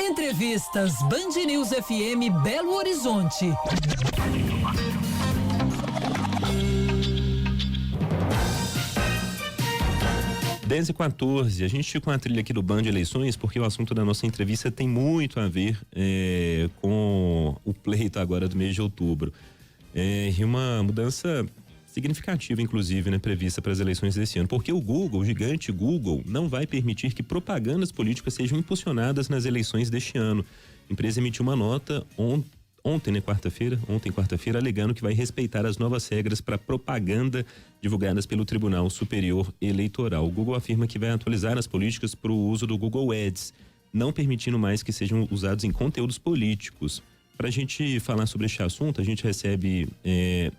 Entrevistas Band News FM Belo Horizonte. 10h14, a gente com a trilha aqui do Band Eleições, porque o assunto da nossa entrevista tem muito a ver com o pleito agora do mês de outubro. E uma mudança significativa, inclusive, prevista para as eleições desse ano, porque o Google, o gigante Google, não vai permitir que propagandas políticas sejam impulsionadas nas eleições deste ano. A empresa emitiu uma nota ontem, quarta-feira, alegando que vai respeitar as novas regras para propaganda divulgadas pelo Tribunal Superior Eleitoral. O Google afirma que vai atualizar as políticas para o uso do Google Ads, não permitindo mais que sejam usados em conteúdos políticos. Para a gente falar sobre este assunto, a gente recebe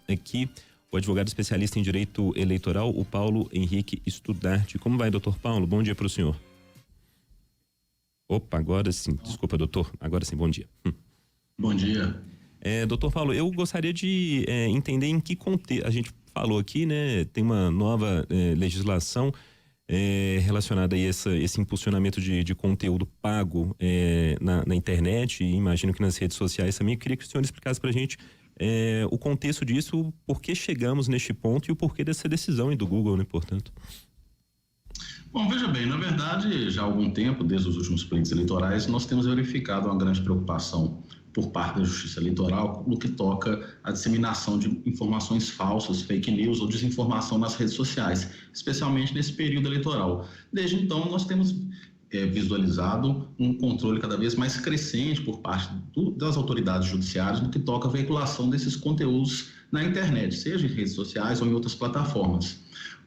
aqui o advogado especialista em direito eleitoral, o Paulo Henrique Studart. Como vai, doutor Paulo? Bom dia para o senhor. Opa, agora sim. Desculpa, doutor. Agora sim, bom dia. Bom dia. Doutor Paulo, eu gostaria de entender em que contexto. A gente falou aqui, tem uma nova legislação relacionada a esse impulsionamento de conteúdo pago na internet, e imagino que nas redes sociais também. Eu queria que o senhor explicasse pra gente o contexto disso, por que chegamos neste ponto e o porquê dessa decisão do Google, portanto. Bom, veja bem, na verdade, já há algum tempo, desde os últimos pleitos eleitorais, nós temos verificado uma grande preocupação por parte da Justiça Eleitoral no que toca à disseminação de informações falsas, fake news ou desinformação nas redes sociais, especialmente nesse período eleitoral. Desde então, nós temos visualizado um controle cada vez mais crescente por parte das autoridades judiciárias no que toca à veiculação desses conteúdos na internet, seja em redes sociais ou em outras plataformas.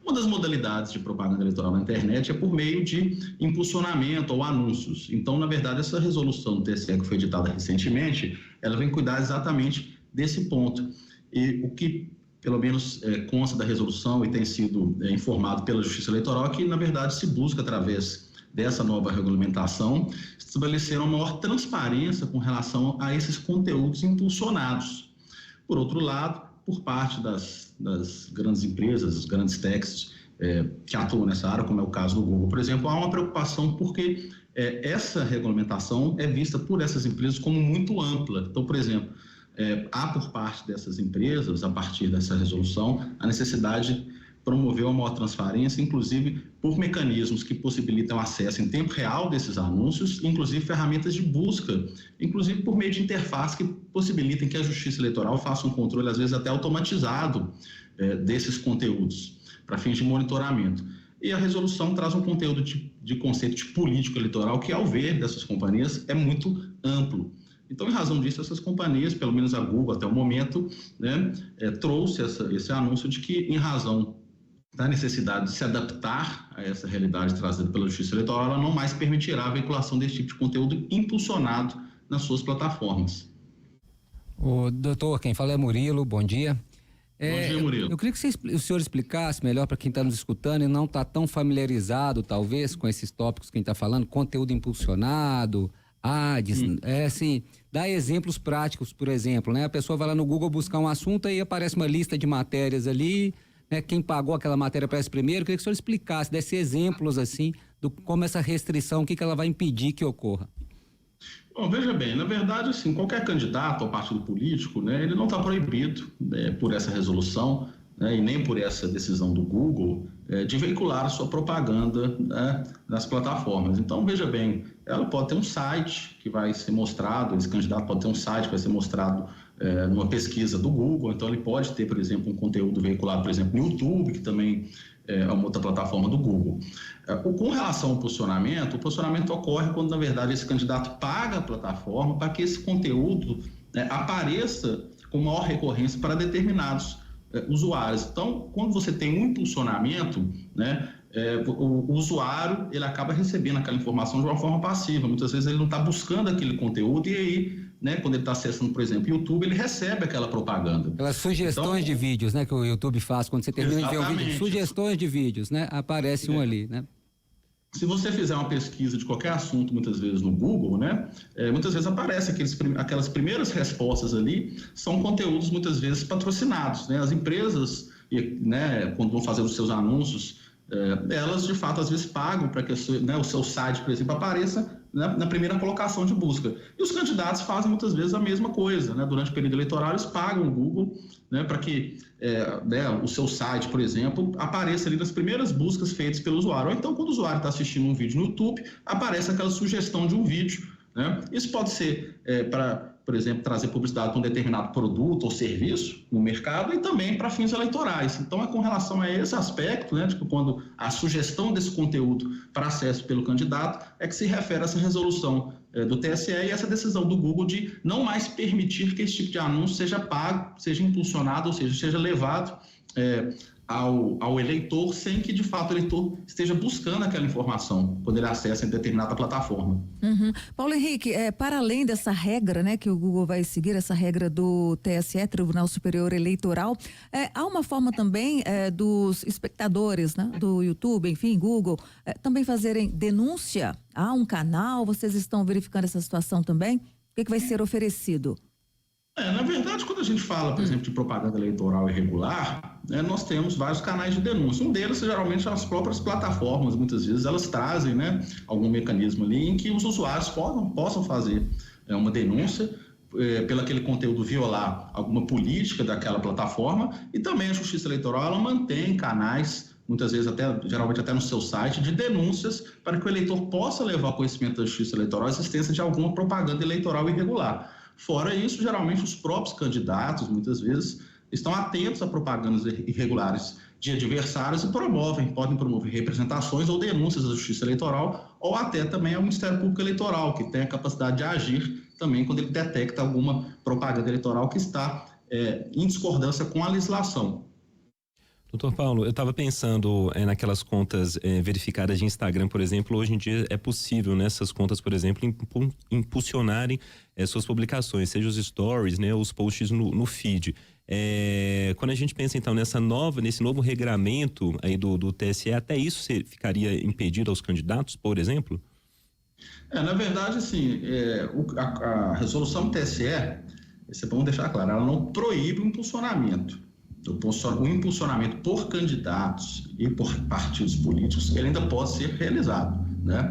Uma das modalidades de propaganda eleitoral na internet é por meio de impulsionamento ou anúncios. Então, na verdade, essa resolução do TSE que foi editada recentemente, ela vem cuidar exatamente desse ponto. E o que, pelo menos, consta da resolução e tem sido informado pela Justiça Eleitoral é que, na verdade, se busca, através dessa nova regulamentação, estabelecer uma maior transparência com relação a esses conteúdos impulsionados. Por outro lado, por parte das grandes empresas, dos grandes techs que atuam nessa área, como é o caso do Google, por exemplo, há uma preocupação porque essa regulamentação é vista por essas empresas como muito ampla. Então, por exemplo, há por parte dessas empresas, a partir dessa resolução, a necessidade de promover uma maior transparência, inclusive por mecanismos que possibilitam acesso em tempo real desses anúncios, inclusive ferramentas de busca, inclusive por meio de interface que possibilitem que a Justiça Eleitoral faça um controle, às vezes até automatizado, desses conteúdos, para fins de monitoramento. E a resolução traz um conteúdo de conceito de político eleitoral que, ao ver dessas companhias, é muito amplo. Então, em razão disso, essas companhias, pelo menos a Google até o momento, trouxe esse anúncio de que, em razão da necessidade de se adaptar a essa realidade trazida pela Justiça Eleitoral, ela não mais permitirá a veiculação desse tipo de conteúdo impulsionado nas suas plataformas. Doutor, quem fala é Murilo, bom dia. Bom dia, Murilo. Eu queria que o senhor explicasse melhor para quem está nos escutando e não está tão familiarizado, talvez, com esses tópicos que a gente está falando, conteúdo impulsionado, ads, assim, dá exemplos práticos, por exemplo, a pessoa vai lá no Google buscar um assunto e aparece uma lista de matérias ali, quem pagou aquela matéria aparece primeiro. Eu queria que o senhor explicasse, desse exemplos assim, como essa restrição, o que ela vai impedir que ocorra. Bom, veja bem, na verdade, assim, qualquer candidato ao partido político, ele não está proibido por essa resolução, e nem por essa decisão do Google, de veicular a sua propaganda nas plataformas. Então, veja bem, ela pode ter um site que vai ser mostrado, esse candidato pode ter um site que vai ser mostrado numa pesquisa do Google, então ele pode ter, por exemplo, um conteúdo veiculado, por exemplo, no YouTube, que também é uma outra plataforma do Google. Com relação ao posicionamento, o posicionamento ocorre quando, na verdade, esse candidato paga a plataforma para que esse conteúdo apareça com maior recorrência para determinados usuários. Então, quando você tem um impulsionamento, o usuário ele acaba recebendo aquela informação de uma forma passiva. Muitas vezes ele não está buscando aquele conteúdo e aí, quando ele está acessando, por exemplo, o YouTube, ele recebe aquela propaganda. Aquelas sugestões de vídeos, que o YouTube faz quando você termina de ver um vídeo. Sugestões de vídeos, aparece um ali, Se você fizer uma pesquisa de qualquer assunto, muitas vezes no Google, muitas vezes aparece aquelas primeiras respostas ali, são conteúdos muitas vezes patrocinados, As empresas, quando vão fazer os seus anúncios elas de fato às vezes pagam para que o seu site, por exemplo, apareça na primeira colocação de busca. E os candidatos fazem muitas vezes a mesma coisa, né? Durante o período eleitoral eles pagam o Google, né, para que o seu site, por exemplo, apareça ali nas primeiras buscas feitas pelo usuário. Ou então, quando o usuário está assistindo um vídeo no YouTube, aparece aquela sugestão de um vídeo, né? Isso pode ser para, por exemplo, trazer publicidade para um determinado produto ou serviço no mercado e também para fins eleitorais. Então, é com relação a esse aspecto, né, de que quando a sugestão desse conteúdo para acesso pelo candidato é que se refere a essa resolução do TSE e essa decisão do Google de não mais permitir que esse tipo de anúncio seja pago, seja impulsionado, ou seja levado ao eleitor sem que, de fato, o eleitor esteja buscando aquela informação quando ele acessa em determinada plataforma. Uhum. Paulo Henrique, para além dessa regra, né, que o Google vai seguir, essa regra do TSE, Tribunal Superior Eleitoral, há uma forma também dos espectadores, né, do YouTube, enfim, Google, também fazerem denúncia a um canal? Vocês estão verificando essa situação também? O que vai ser oferecido? Na verdade, quando a gente fala, por exemplo, de propaganda eleitoral irregular, nós temos vários canais de denúncia. Um deles, geralmente, as próprias plataformas, muitas vezes, elas trazem, né, algum mecanismo ali em que os usuários possam fazer uma denúncia pelo aquele conteúdo violar alguma política daquela plataforma, e também a Justiça Eleitoral ela mantém canais, muitas vezes geralmente até no seu site, de denúncias para que o eleitor possa levar ao conhecimento da Justiça Eleitoral a existência de alguma propaganda eleitoral irregular. Fora isso, geralmente os próprios candidatos, muitas vezes, estão atentos a propagandas irregulares de adversários e podem promover representações ou denúncias da Justiça Eleitoral ou até também ao Ministério Público Eleitoral, que tem a capacidade de agir também quando ele detecta alguma propaganda eleitoral que está em discordância com a legislação. Doutor Paulo, eu estava pensando naquelas contas verificadas de Instagram, por exemplo. Hoje em dia é possível nessas contas, por exemplo, impulsionarem suas publicações, seja os stories, né, os posts no feed. Quando a gente pensa então nesse novo regramento aí do TSE, até isso ficaria impedido aos candidatos, por exemplo? Na verdade, assim, a resolução do TSE, vamos deixar claro, ela não proíbe o impulsionamento. O impulsionamento por candidatos e por partidos políticos, ele ainda pode ser realizado, né?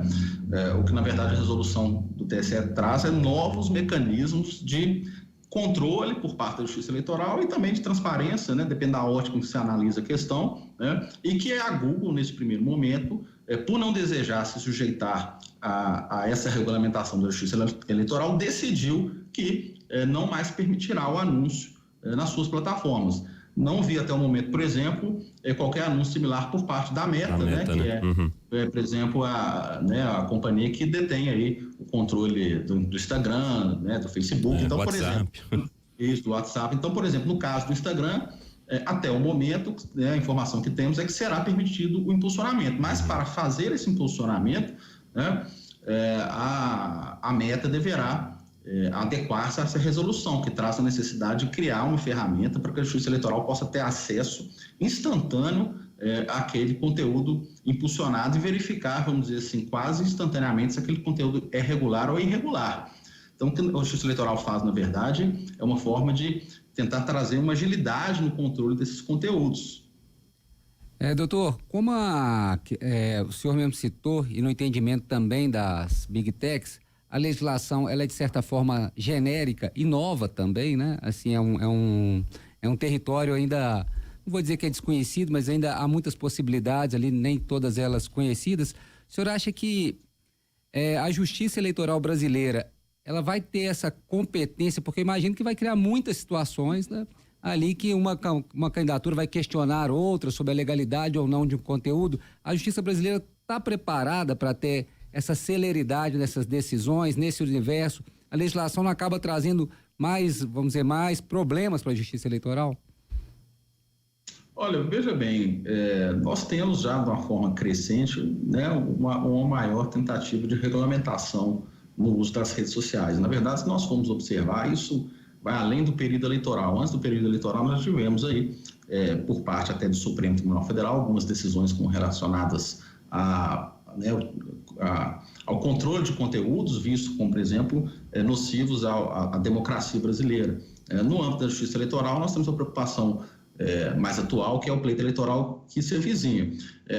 O que, na verdade, a resolução do TSE traz é novos mecanismos de controle por parte da Justiça Eleitoral e também de transparência, né? Depende da ótica que se analisa a questão, né? E que a Google, nesse primeiro momento, por não desejar se sujeitar a essa regulamentação da Justiça Eleitoral, decidiu que não mais permitirá o anúncio nas suas plataformas. Não vi até o momento, por exemplo, qualquer anúncio similar por parte da Meta, né? Que por exemplo, a companhia que detém aí o controle do Instagram, né? Do Facebook. Então, por exemplo, do WhatsApp. Então, por exemplo, no caso do Instagram, até o momento, a informação que temos é que será permitido o impulsionamento. Mas para fazer esse impulsionamento, né, a Meta deverá adequar-se a essa resolução, que traz a necessidade de criar uma ferramenta para que a Justiça Eleitoral possa ter acesso instantâneo àquele conteúdo impulsionado e verificar, vamos dizer assim, quase instantaneamente se aquele conteúdo é regular ou irregular. Então, o que a Justiça Eleitoral faz, na verdade, é uma forma de tentar trazer uma agilidade no controle desses conteúdos. Doutor, como o senhor mesmo citou, e no entendimento também das Big Techs, a legislação, ela é de certa forma genérica e nova também, né? Assim, é um território ainda, não vou dizer que é desconhecido, mas ainda há muitas possibilidades ali, nem todas elas conhecidas. O senhor acha que a Justiça Eleitoral brasileira, ela vai ter essa competência, porque eu imagino que vai criar muitas situações, né? Ali que uma candidatura vai questionar outra sobre a legalidade ou não de um conteúdo. A Justiça brasileira está preparada para ter essa celeridade dessas decisões nesse universo? A legislação não acaba trazendo mais problemas para a Justiça Eleitoral? Olha, veja bem, nós temos já de uma forma crescente, né, uma maior tentativa de regulamentação no uso das redes sociais. Na verdade, se nós formos observar, isso vai além do período eleitoral. Antes do período eleitoral, nós tivemos aí, por parte até do Supremo Tribunal Federal, algumas decisões relacionadas ao controle de conteúdos vistos como, por exemplo, nocivos à democracia brasileira. No âmbito da Justiça Eleitoral, nós temos a preocupação mais atual, que é o pleito eleitoral que se avizinha.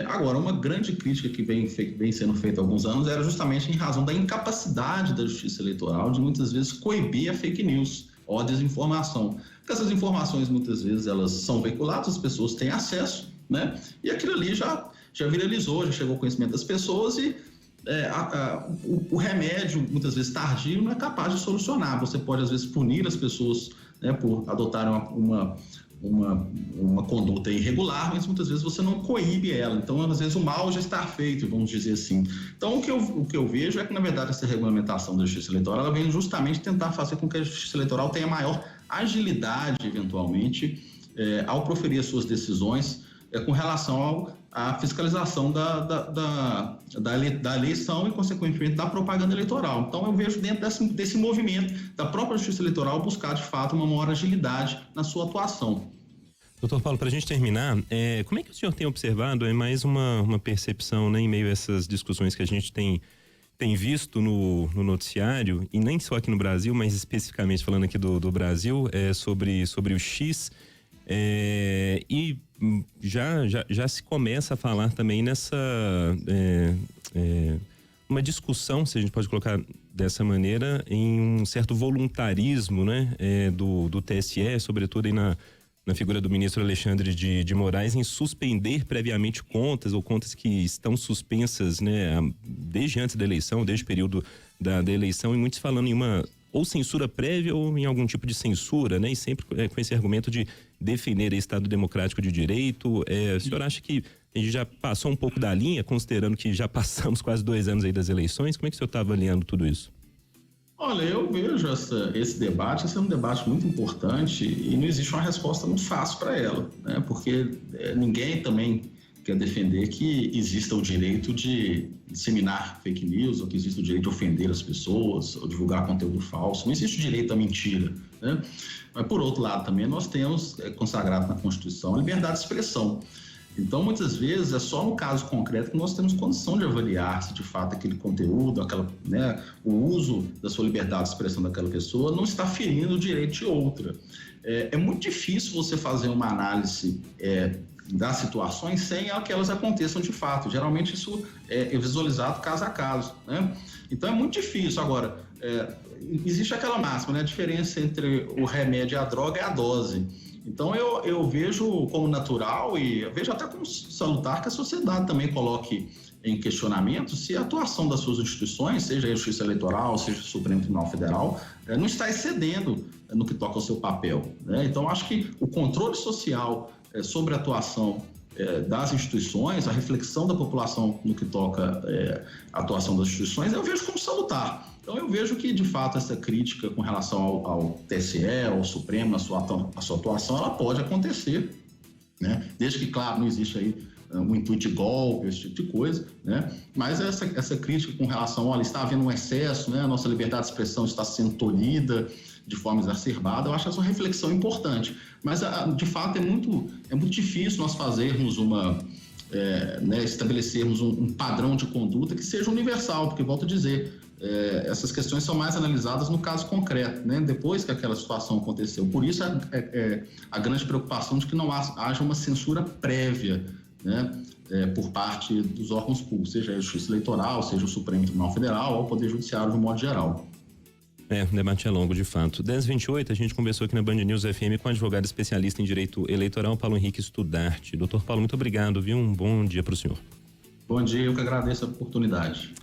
Agora, uma grande crítica que vem sendo feita há alguns anos era justamente em razão da incapacidade da Justiça Eleitoral de muitas vezes coibir a fake news ou a desinformação. Porque essas informações muitas vezes elas são veiculadas, as pessoas têm acesso, né? E aquilo ali já viralizou, já chegou ao conhecimento das pessoas e o remédio, muitas vezes tardio, não é capaz de solucionar. Você pode, às vezes, punir as pessoas, né, por adotarem uma conduta irregular, mas muitas vezes você não coíbe ela. Então, às vezes, o mal já está feito, vamos dizer assim. Então, o que eu vejo é que, na verdade, essa regulamentação da Justiça Eleitoral ela vem justamente tentar fazer com que a Justiça Eleitoral tenha maior agilidade, eventualmente, ao proferir as suas decisões com relação à fiscalização da eleição e, consequentemente, da propaganda eleitoral. Então, eu vejo dentro desse movimento da própria Justiça Eleitoral buscar, de fato, uma maior agilidade na sua atuação. Doutor Paulo, para a gente terminar, como é que o senhor tem observado mais uma percepção, né, em meio a essas discussões que a gente tem visto no noticiário, e nem só aqui no Brasil, mas especificamente falando aqui do Brasil, sobre o X, e já se começa a falar também nessa uma discussão, se a gente pode colocar dessa maneira, em um certo voluntarismo, né, do TSE, sobretudo aí na figura do ministro Alexandre de Moraes, em suspender previamente contas ou contas que estão suspensas, né, desde antes da eleição, desde o período da eleição, e muitos falando em uma ou censura prévia ou em algum tipo de censura, né? E sempre com esse argumento de defender o Estado Democrático de Direito. O senhor acha que a gente já passou um pouco da linha, considerando que já passamos quase 2 anos aí das eleições? Como é que o senhor está avaliando tudo isso? Olha, eu vejo esse debate ser um debate muito importante e não existe uma resposta muito fácil para ela, né? Porque ninguém também quer defender que exista o direito de disseminar fake news, ou que exista o direito de ofender as pessoas, ou divulgar conteúdo falso. Não existe o direito à mentira, né? Mas, por outro lado, também nós temos consagrado na Constituição a liberdade de expressão. Então, muitas vezes, é só no caso concreto que nós temos condição de avaliar se, de fato, aquele conteúdo, o uso da sua liberdade de expressão daquela pessoa não está ferindo o direito de outra. É muito difícil você fazer uma análise das situações sem que elas aconteçam de fato. Geralmente isso é visualizado caso a caso, né? Então é muito difícil. Agora, existe aquela máxima, né? A diferença entre o remédio e a droga é a dose. Então eu vejo como natural e eu vejo até como salutar que a sociedade também coloque em questionamento se a atuação das suas instituições, seja a Justiça Eleitoral, seja o Supremo Tribunal Federal, não está excedendo no que toca ao seu papel, né? Então acho que o controle social sobre a atuação das instituições, a reflexão da população no que toca a atuação das instituições, eu vejo como salutar. Então eu vejo que, de fato, essa crítica com relação ao TSE, ao Supremo, a sua atuação, ela pode acontecer, né? Desde que, claro, não existe aí um intuito de golpe, esse tipo de coisa, né? Mas essa crítica com relação, olha, está havendo um excesso, né? A nossa liberdade de expressão está sendo tolhida de forma exacerbada, eu acho essa reflexão importante. Mas, de fato, é muito difícil nós fazermos estabelecermos um padrão de conduta que seja universal, porque, volto a dizer, essas questões são mais analisadas no caso concreto, né? Depois que aquela situação aconteceu. Por isso, a grande preocupação de que não haja uma censura prévia, né? Por parte dos órgãos públicos, seja a Justiça Eleitoral, seja o Supremo Tribunal Federal ou o Poder Judiciário de um modo geral. O debate é longo, de fato. 10h28, a gente conversou aqui na Band News FM com o advogado especialista em direito eleitoral, Paulo Henrique Studart. Doutor Paulo, muito obrigado, viu? Um bom dia para o senhor. Bom dia, eu que agradeço a oportunidade.